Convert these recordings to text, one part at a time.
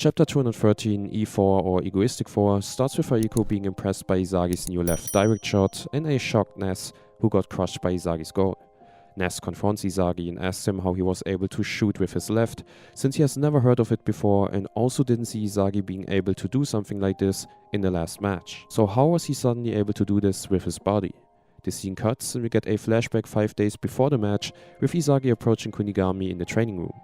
Chapter 213, E4 or Egoistic 4, starts with Aiko being impressed by Isagi's new left direct shot and a shocked Ness who got crushed by Isagi's goal. Ness confronts Isagi and asks him how he was able to shoot with his left, since he has never heard of it before and also didn't see Isagi being able to do something like this in the last match. So how was he suddenly able to do this with his body? The scene cuts and we get a flashback 5 days before the match with Isagi approaching Kunigami in the training room.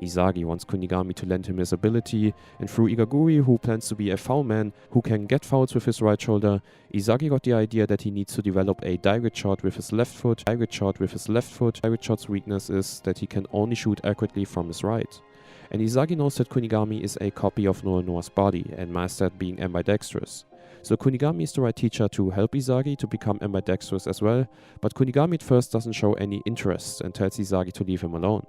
Isagi wants Kunigami to lend him his ability, and through Igaguri, who plans to be a foul man who can get fouls with his right shoulder, Isagi got the idea that he needs to develop a direct shot with his left foot. Direct shot's weakness is that he can only shoot accurately from his right. And Isagi knows that Kunigami is a copy of Noel's body and mastered being ambidextrous. So Kunigami is the right teacher to help Isagi to become ambidextrous as well, but Kunigami at first doesn't show any interest and tells Isagi to leave him alone.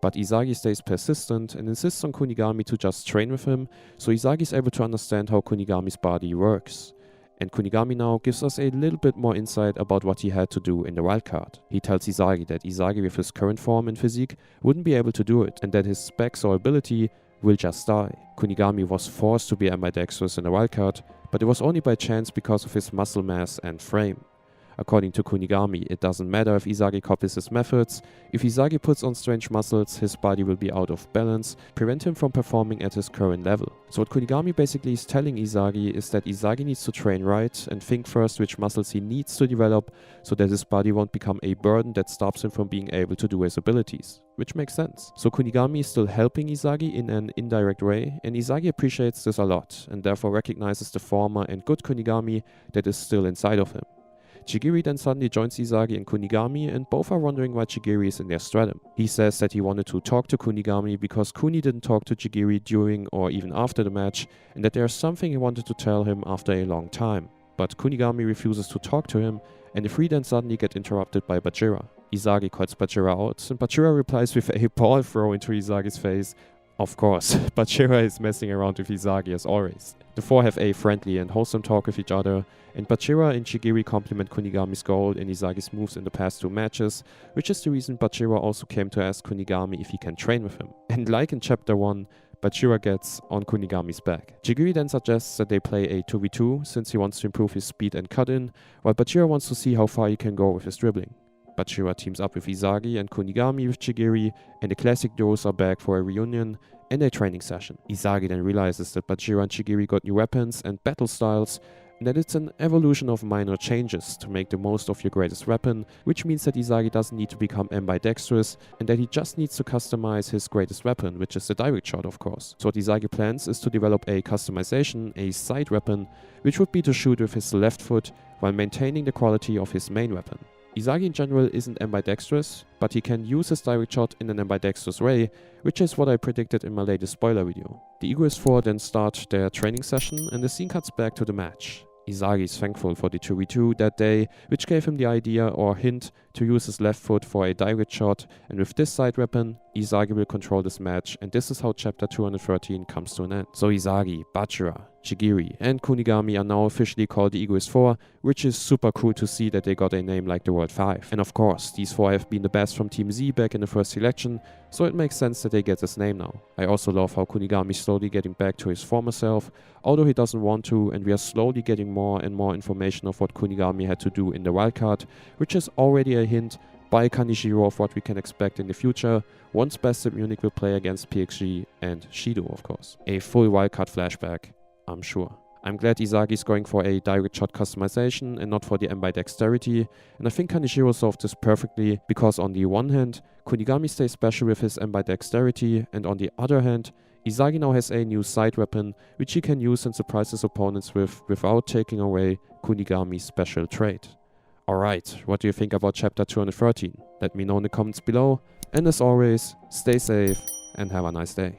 But Isagi stays persistent and insists on Kunigami to just train with him, so Isagi is able to understand how Kunigami's body works. And Kunigami now gives us a little bit more insight about what he had to do in the wildcard. He tells Isagi that Isagi with his current form and physique wouldn't be able to do it, and that his specs or ability will just die. Kunigami was forced to be ambidextrous in the wildcard, but it was only by chance because of his muscle mass and frame. According to Kunigami, it doesn't matter if Isagi copies his methods. If Isagi puts on strange muscles, his body will be out of balance, prevent him from performing at his current level. So what Kunigami basically is telling Isagi is that Isagi needs to train right and think first which muscles he needs to develop so that his body won't become a burden that stops him from being able to do his abilities. Which makes sense. So Kunigami is still helping Isagi in an indirect way, and Isagi appreciates this a lot and therefore recognizes the former and good Kunigami that is still inside of him. Chigiri then suddenly joins Isagi and Kunigami, and both are wondering why Chigiri is in their stratum. He says that he wanted to talk to Kunigami because Kuni didn't talk to Chigiri during or even after the match, and that there's something he wanted to tell him after a long time. But Kunigami refuses to talk to him, and the three then suddenly get interrupted by Bajira. Isagi calls Bajira out, and Bajira replies with a ball throw into Isagi's face. Of course, Bajira is messing around with Isagi as always. The four have a friendly and wholesome talk with each other, and Bajira and Chigiri compliment Kunigami's goal and Isagi's moves in the past 2 matches, which is the reason Bajira also came to ask Kunigami if he can train with him. And like in chapter 1, Bajira gets on Kunigami's back. Chigiri then suggests that they play a 2v2 since he wants to improve his speed and cut-in, while Bajira wants to see how far he can go with his dribbling. Bajira teams up with Isagi and Kunigami with Chigiri, and the classic duos are back for a reunion and a training session. Isagi then realizes that Bajira and Chigiri got new weapons and battle styles, and that it's an evolution of minor changes to make the most of your greatest weapon, which means that Isagi doesn't need to become ambidextrous, and that he just needs to customize his greatest weapon, which is the direct shot of course. So what Isagi plans is to develop a customization, a side weapon, which would be to shoot with his left foot while maintaining the quality of his main weapon. Isagi in general isn't ambidextrous, but he can use his direct shot in an ambidextrous way, which is what I predicted in my latest spoiler video. The Egoist 4 then start their training session and the scene cuts back to the match. Isagi is thankful for the 2v2 that day, which gave him the idea or hint to use his left foot for a direct shot, and with this side weapon, Isagi will control this match, and this is how chapter 213 comes to an end. So Isagi, Bajira, Chigiri and Kunigami are now officially called the Egoist 4, which is super cool to see that they got a name like the World 5. And of course, these 4 have been the best from Team Z back in the first selection, so it makes sense that they get this name now. I also love how Kunigami is slowly getting back to his former self, although he doesn't want to, and we are slowly getting more and more information of what Kunigami had to do in the wildcard, which is already a hint by Kanishiro of what we can expect in the future once Best of Munich will play against PXG and Shido of course. A full wildcard flashback, I'm sure. I'm glad Isagi is going for a direct shot customization and not for the ambidexterity, and I think Kanishiro solved this perfectly because on the one hand, Kunigami stays special with his ambidexterity, and on the other hand, Isagi now has a new side weapon which he can use and surprise his opponents with without taking away Kunigami's special trait. Alright, what do you think about chapter 213? Let me know in the comments below, and as always, stay safe and have a nice day.